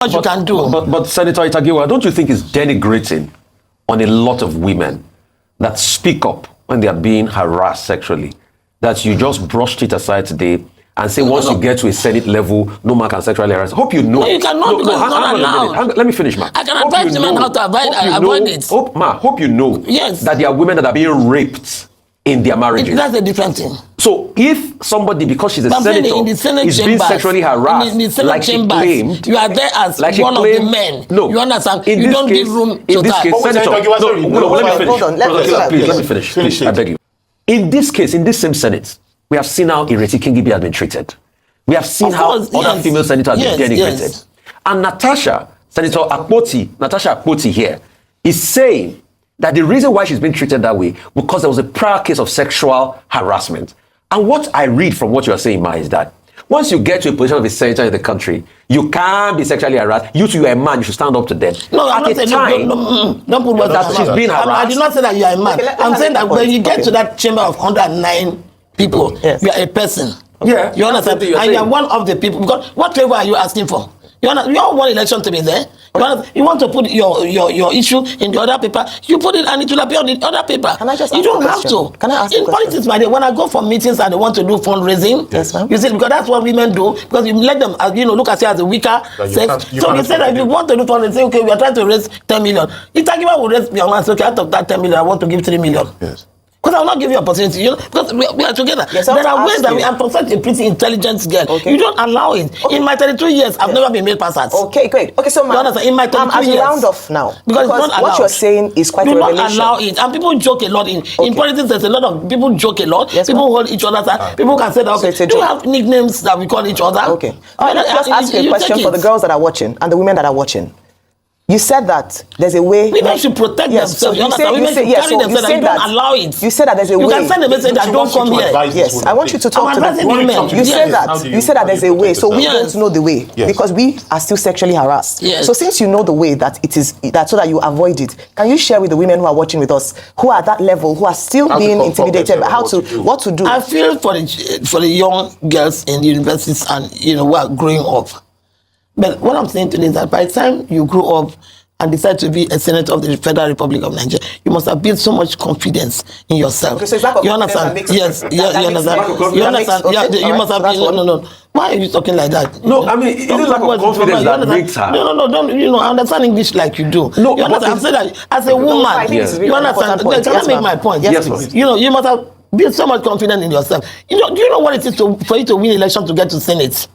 What you can do. But Senator Ita-Giwa, don't you think it's denigrating on a lot of women that speak up when they are being harassed sexually, that you just brushed it aside today and say once you get to a Senate level, no man can sexually harass? Hope you know. No, you cannot because it's not allowed. Let me finish, ma. I can advise the men how to avoid it. Hope you know that there are women that are being raped in their marriages. That's a different thing. So if somebody, because she's a senator, is being sexually harassed, in the Senate like she claimed, you are there as one of the men. No, you understand? You don't give room to that. In this case, Senator, let me finish. Hold on, please, let me finish. Please, I beg you. In this case, in this same Senate, we have seen how Ireti Kingibe has been treated. We have seen how other female senators have been denigrated. And Senator NATASHA Akpoti here, is saying that the reason why she's been treated that way because there was a prior case of sexual harassment. And what I read from what you are saying, Ma, is that once you get to a position of a senator in the country, you can't be sexually harassed. You are a man, you should stand up to them. No, I'm not saying don't put words that she's being harassed. I did not say that you are a man. Okay, I'm saying that when you get to that chamber of 109 people, you are a person. Yeah. You understand? And you are one of the people. Because what favor are you asking for? You all want election to be there. You want to put your issue in the other paper. You put it and it will appear on the other paper. Can I just you don't have to. Can I ask in politics, my dear, when I go for meetings and they want to do fundraising, yes, you see, because that's what women do. Because you let them, look at you as a weaker sex. So you say that if you want to do fundraising, say, okay, we are trying to raise 10 million. Ita-Giwa will raise your hand. Okay, out of that 10 million, I want to give 3 million. Yes. Because I will not give you opportunity, because we are together. Yes, there are ways that I'm such a pretty intelligent girl. Okay. You don't allow it. Okay. In my 32 years, I've never been made passers. Okay, great. Okay, so in my 32 years, round off now. Because it's not allowed. What you're saying is quite a revelation. Do not allow it. And people joke a lot. In politics, there's a lot of people joke a lot. Yes, people hold each other's hand. People can say that, okay, do you have nicknames that we call each other? Okay. Let's just ask you a question for the girls that are watching and the women that are watching. You said that there's a way. Women should protect themselves. So you said don't allow it. You said that there's a way. You can send a message that don't come here. Yes, I want you to talk to them. You said that. You said that there's a way. So we don't know the way because we are still sexually harassed. Yes. So since you know the way that it is, that so that you avoid it, can you share with the women who are watching with us, who are at that level, who are still being intimidated, what to do? I feel for the young girls in the universities and who are growing up. But what I'm saying today is that by the time you grow up and decide to be a senator of the Federal Republic of Nigeria, you must have built so much confidence in yourself. Okay, so you understand? Yes, you understand. You understand? Yeah, you must have. No. Why are you talking like that? No, I mean, it is lack of confidence that makes her. No, don't. I understand English like you do. No, you understand? I'm saying that as a woman, you understand? Can I make my point? Yes, please. You must have built so much confidence in yourself. Do you know what it is for you to win election to get to Senate?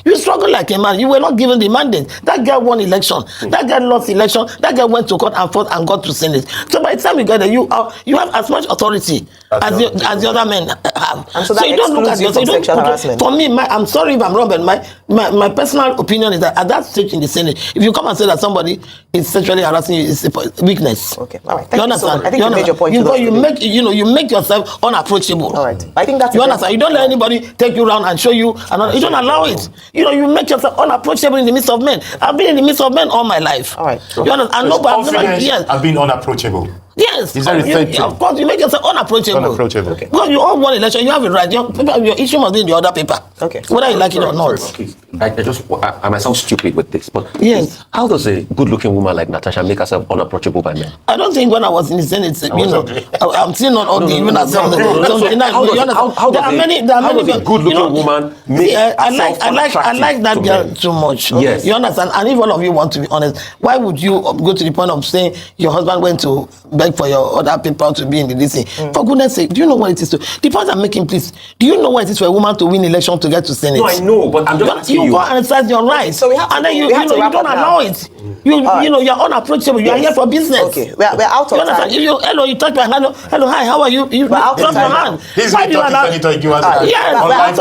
You struggle like a man. You were not given the mandate. That girl won election. That girl lost election. That girl went to court and fought and got to Senate. So by the time you get there, you have as much authority as the other men have. And so you don't look at yourself. For me, I'm sorry if I'm wrong, but my personal opinion is that at that stage in the Senate, if you come and say that somebody is sexually harassing you, it's a weakness. Okay, all right. Thank you so much. I think you made your point. You make yourself unapproachable. All right. I think that's you understand. You don't let anybody take you around and show you. You don't allow it. You make yourself unapproachable in the midst of men. I've been in the midst of men all my life. All right. You understand? I've been unapproachable. Yes. Of course, you make yourself unapproachable. Okay. Because you all won election, you have a right. Your issue must be in the other paper. Okay. Whether you like it or not. Okay. I might sound stupid with this, but yes. How does a good-looking woman like Natasha make herself unapproachable by men? I don't think when I was in the Senate, I'm still not ugly, even as How does a good-looking woman make I like that girl too much. Yes. You understand? And if all of you want to be honest, why would you go to the point of saying your husband went to beg for your other people to be in the DC? For goodness sake, do you know what it is to? The point I'm making, please, do you know what it is for a woman to win election to get to Senate? No, I know, but I'm just asking you. You go and exercise your rights. So we have to, and then you don't allow it. You're unapproachable. You are here for business. Okay, we're out of time. You touch my hand. Hello, hi, how are you? You drop your hand. He's been talking to Senator Ita-Giwa. Yes, we're out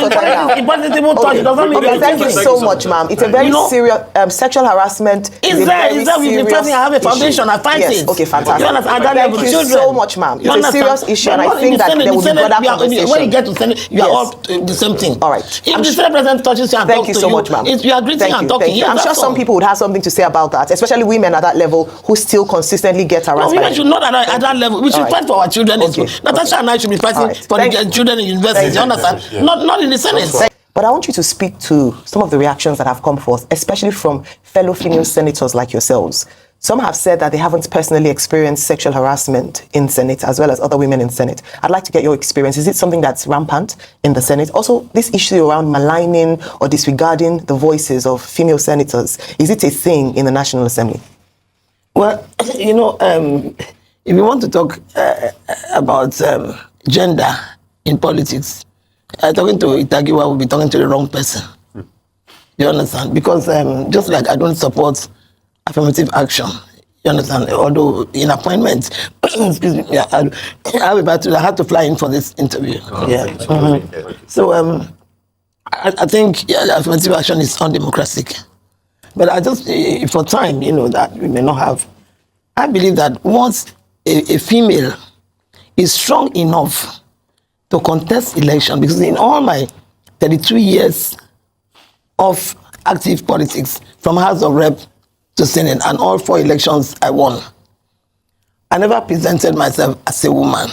of time. Thank you so much, ma'am. It's a very serious sexual harassment. Is there with the person I have a foundation? I fight it. Okay, fantastic. Thank you so much, ma'am. It's a serious issue, and I think that there will be broader conversation. When you get to Senate, you are all the same thing. All right. If the Senate president touches you and talks to you, thank you so much, ma'am. You are greeting and talking. I'm sure some people would have something to say about that, especially women at that level who still consistently get harassed. No, women should not at that level. We should fight for our children in school. Natasha and I should be fighting for the children in university. You understand? Not in the Senate. But I want you to speak to some of the reactions that have come forth, especially from fellow female senators like yourselves. Some have said that they haven't personally experienced sexual harassment in Senate, as well as other women in Senate. I'd like to get your experience. Is it something that's rampant in the Senate? Also, this issue around maligning or disregarding the voices of female senators, is it a thing in the National Assembly? Well, you know, if you want to talk about gender in politics, talking to Ita-Giwa will be talking to the wrong person. You understand? Because just like I don't support affirmative action, you understand? Although in appointments, excuse me, I had to fly in for this interview. So I think affirmative action is undemocratic. But I just, for time, you know, that we may not have, I believe that once a female is strong enough to contest election, because in all my 32 years of active politics, from House of Rep to Senate, and all 4 elections I won, I never presented myself as a woman.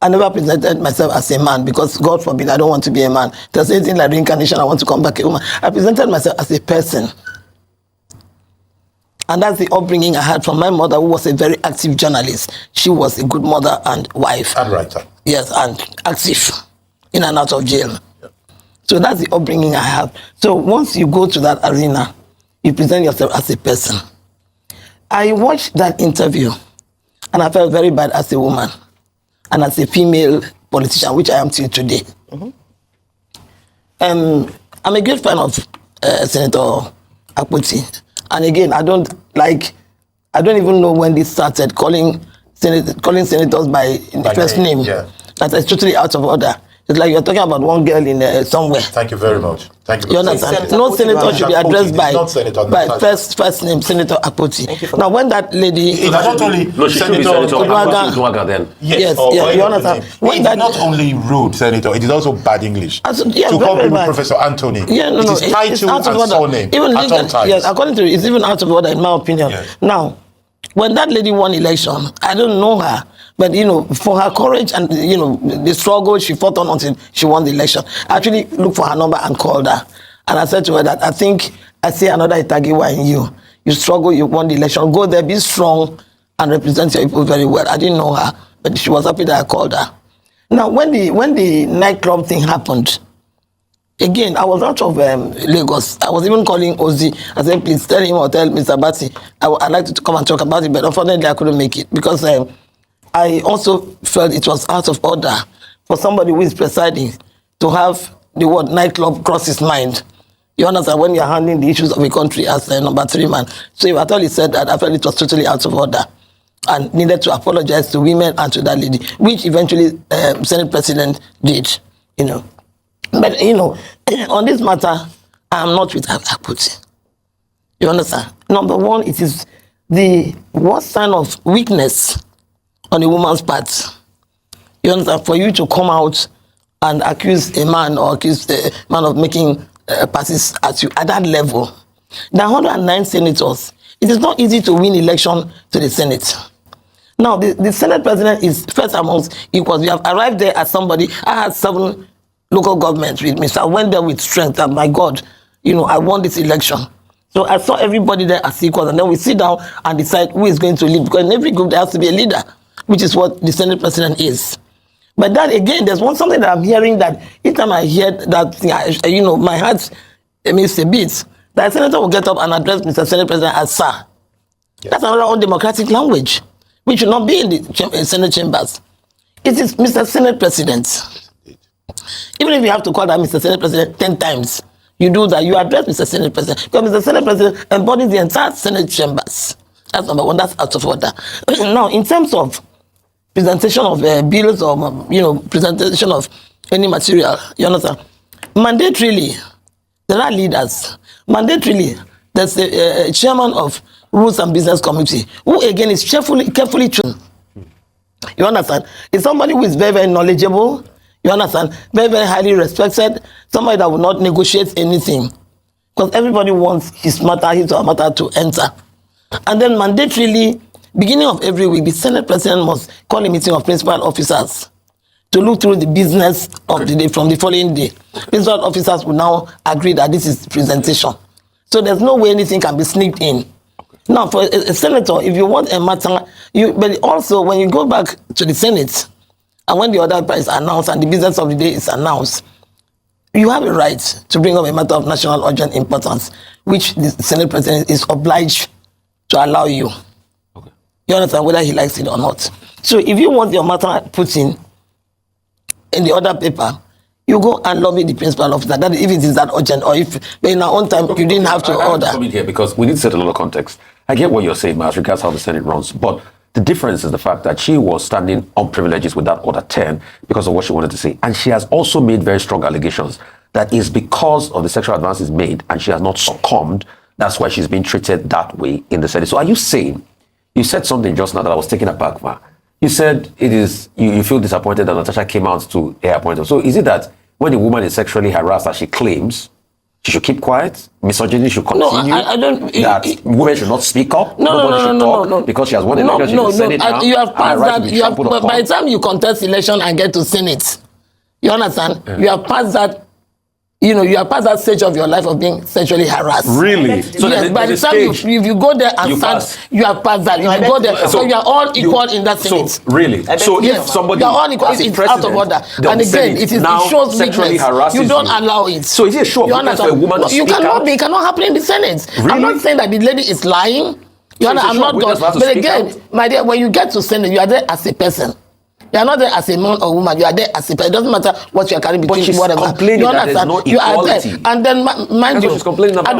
I never presented myself as a man, because God forbid, I don't want to be a man. There's anything like reincarnation, I want to come back a woman. I presented myself as a person. And that's the upbringing I had from my mother, who was a very active journalist. She was a good mother and wife. And writer. Yes, and active, in and out of jail. Yeah. So that's the upbringing I have. So once you go to that arena, you present yourself as a person. I watched that interview, and I felt very bad as a woman and as a female politician, which I am till today. I'm a great fan of Senator Akpoti. And again, I don't even know when this started, calling senators by first name. Yeah. That is totally out of order. It's like you're talking about one girl in somewhere. Thank you very much. Thank you. You understand? No senator should be addressed by first name, Senator Akpoti. Now, when that lady... It's not only Senator Ita-Giwa then. Yes, you understand? It's not only rude, Senator, it is also bad English. To call people Professor Anthony. Yeah, no, it is title and surname even at all times. Yes, according to it, it's even out of order, in my opinion. Yes. Now, when that lady won election, I don't know her, but, you know, for her courage and, you know, the struggle she fought on until she won the election, I actually looked for her number and called her. And I said to her that I think I see another Ita-Giwa in you. You struggle, you won the election. Go there, be strong, and represent your people very well. I didn't know her, but she was happy that I called her. Now, when the nightclub thing happened, again, I was out of Lagos. I was even calling Ozzy. I said, please tell him or tell Mr. Batty, I'd like to come and talk about it, but unfortunately I couldn't make it, because I also felt it was out of order for somebody who is presiding to have the word nightclub cross his mind. You understand? When you're handling the issues of a country as number 3 man. So if I thought he said that, I felt it was totally out of order and needed to apologize to women and to that lady, which eventually Senate President did, you know. But, you know, on this matter, I am not with Akpoti. You understand? Number one, it is the worst sign of weakness on a woman's part. You understand? For you to come out and accuse a man or accuse a man of making passes at you at that level. There are 109 senators. It is not easy to win election to the Senate. Now, the Senate President is first amongst equals. We have arrived there as somebody. I had 7 local governments with me. So I went there with strength, and my God, you know, I won this election. So I saw everybody there as equals, and then we sit down and decide who is going to lead, because in every group there has to be a leader, which is what the Senate President is. But that, again, there's something that I'm hearing that each time I hear that, you know, my heart makes a beat, that a senator will get up and address Mr. Senate President as sir. Yes. That's another undemocratic language, which should not be in the Senate chambers. It is Mr. Senate President. Even if you have to call that Mr. Senate President 10 times, you do that, you address Mr. Senate President, because Mr. Senate President embodies the entire Senate chambers. That's number one, that's out of order. Now, in terms of presentation of bills or, you know, presentation of any material, you understand? Mandatorily, there are leaders. Mandatorily, there's a chairman of Rules and Business Committee, who again is carefully chosen. You understand? It's somebody who is very, very knowledgeable. You understand? Very, very highly respected. Somebody that will not negotiate anything. Because everybody wants his or her matter to enter. And then mandatorily, beginning of every week, the Senate President must call a meeting of principal officers to look through the business of the day from the following day. Business officers will now agree that this is presentation. So there's no way anything can be sneaked in. Now, for a senator, if you want a matter, but also when you go back to the Senate, and when the order is announced and the business of the day is announced, you have a right to bring up a matter of national urgent importance, which the Senate President is obliged to allow you. Okay. You understand, whether he likes it or not. So if you want your matter put in the other paper, you go and lobby the principal officer. That if it is that urgent, or if in our own time you didn't have to order. I here because we need to set a lot of context. I get what you're saying, as regards how the Senate runs, but the difference is the fact that she was standing on privileges with that order 10 because of what she wanted to say, and she has also made very strong allegations that is because of the sexual advances made, and she has not succumbed. That's why she's being treated that way in the Senate. So, are you saying? You said something just now that I was taken aback, Ma. You said it is you feel disappointed that Natasha came out to air appointment. So, is it that when a woman is sexually harassed, as she claims, she should keep quiet? Misogyny should continue? No, I don't. That women should not speak up? Nobody should talk because she has won election in the Senate now? You have passed that. But by the time you contest election and get to Senate, you understand? Yeah. You have passed that. You know, you are past that stage of your life of being sexually harassed. Really? So yes, by the time if you go there and stand, you are past that. If you go there, so you are all equal in that Senate. So, really? So yes, if somebody... You are all equal, it's out of order. And again, it shows weakness. You don't allow it. So is it a show of weakness for a woman to speak out? It cannot happen in the Senate. Really? I'm not saying that the lady is lying. I'm not going. But again, my dear, when you get to Senate, you are there as a person. You are not there as a man or woman. You are there as a person. It doesn't matter what you are carrying between. But she's whatever. Complaining you that there's no equality. You are there. And then, mind you, she's complaining about. I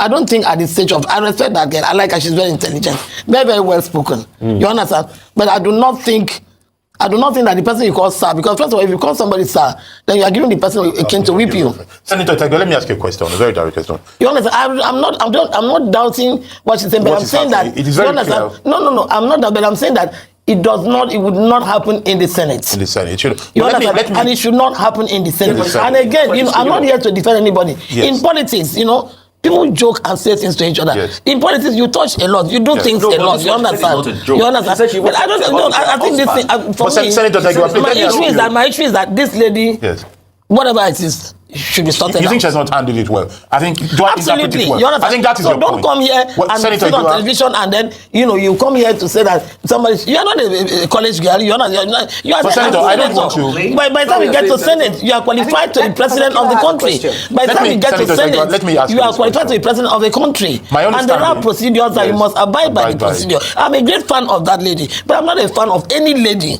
don't think at this stage of, I respect that girl. I like her. She's very intelligent, very, very well spoken. You understand? But I do not think that the person you call sir, because first of all, if you call somebody sir, then you are giving the person a cane to whip you. Senator Ita-Giwa, let me ask you a question, a very direct question. You understand? I'm not doubting what she's saying, but I'm saying that it is very clear. No, I'm not that, but I'm saying that it would not happen in the Senate. In the Senate, it should. You understand? And it should not happen in the Senate. And again, I'm not here to defend anybody. Yes. In politics, people joke and say things to each other. Yes. In politics, you touch a lot. You do things a lot. You understand? You understand? But I don't know. I think this thing, for me, my issue is that this lady, whatever it is, should be sorted out. You think she has not handled it well? I think, do I interpret it well? You understand? I think that is your point. Don't come here and sit on television and then, you come here to say that you are not a college girl. You are not. You are Senator, I don't want to. By the time you get to Senate, you are qualified to be president of the country. By the time you get to Senate, you are qualified to be president of the country. And there are procedures that you must abide by the procedure. I'm a great fan of that lady, but I'm not a fan of any lady.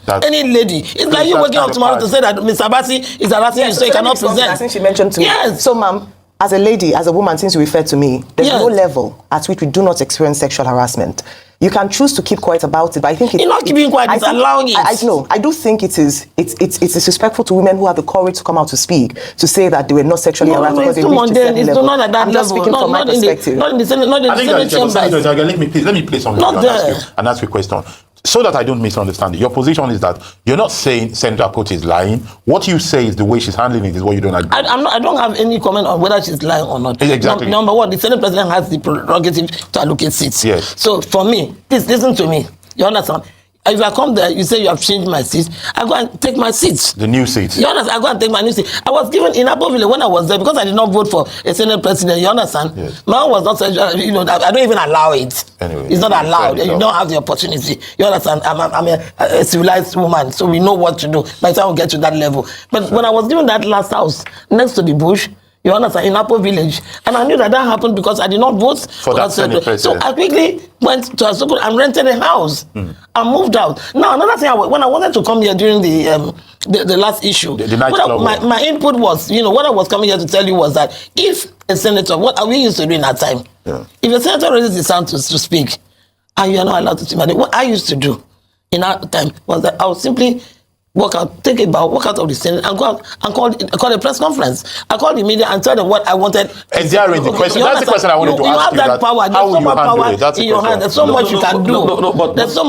Any lady. It's like you waking up tomorrow to say that Mr. Abasi is harassing you, so you cannot present. I think she mentioned to me. Yes. So, ma'am, as a lady, as a woman, since you referred to me, there's no level at which we do not experience sexual harassment. You can choose to keep quiet about it, but I think it's... You're not keeping quiet, it's allowing it. I know. I do think it's disrespectful to women who have the courage to come out to speak, to say that they were not sexually harassed because they reached a certain level. It's not at that I'm just speaking from my perspective. Not in the Senate chambers. Let me play something and ask you a question. So that I don't misunderstand it. Your position is that you're not saying Senator Akpoti is lying. What you say is the way she's handling it is what you don't agree. I don't have any comment on whether she's lying or not. Exactly. Number one, the Senate President has the prerogative to allocate seats. Yes. So for me, please listen to me. You understand? If I come there, you say you have changed my seat, I go and take my seat. The new seat. You understand? I go and take my new seat. I was given in Akpabio when I was there because I did not vote for a Senate President. You understand? Yes. My own was not, I don't even allow it. Anyway, it's not allowed. You don't have the opportunity. You understand? I'm a civilized woman, so we know what to do by the time we get to that level. But when I was given that last house next to the bush, you understand, in Apo village, and I knew that happened because I did not vote for that Senate President. So I quickly went to Asoko and rented a house and moved out. Now another thing, when I wanted to come here during the last issue, my input was, what I was coming here to tell you was that if a senator, what we used to do in that time, if a senator raises his hand to speak, and you are not allowed to speak, what I used to do in that time was that I would simply walk out, take a bow, walk out of the Senate and go out and call a press conference. I called the media and told them what I wanted. And there is the question. That's the question I wanted to ask you. You have that power. There's so much power in your hand. There's so much you can do. There's so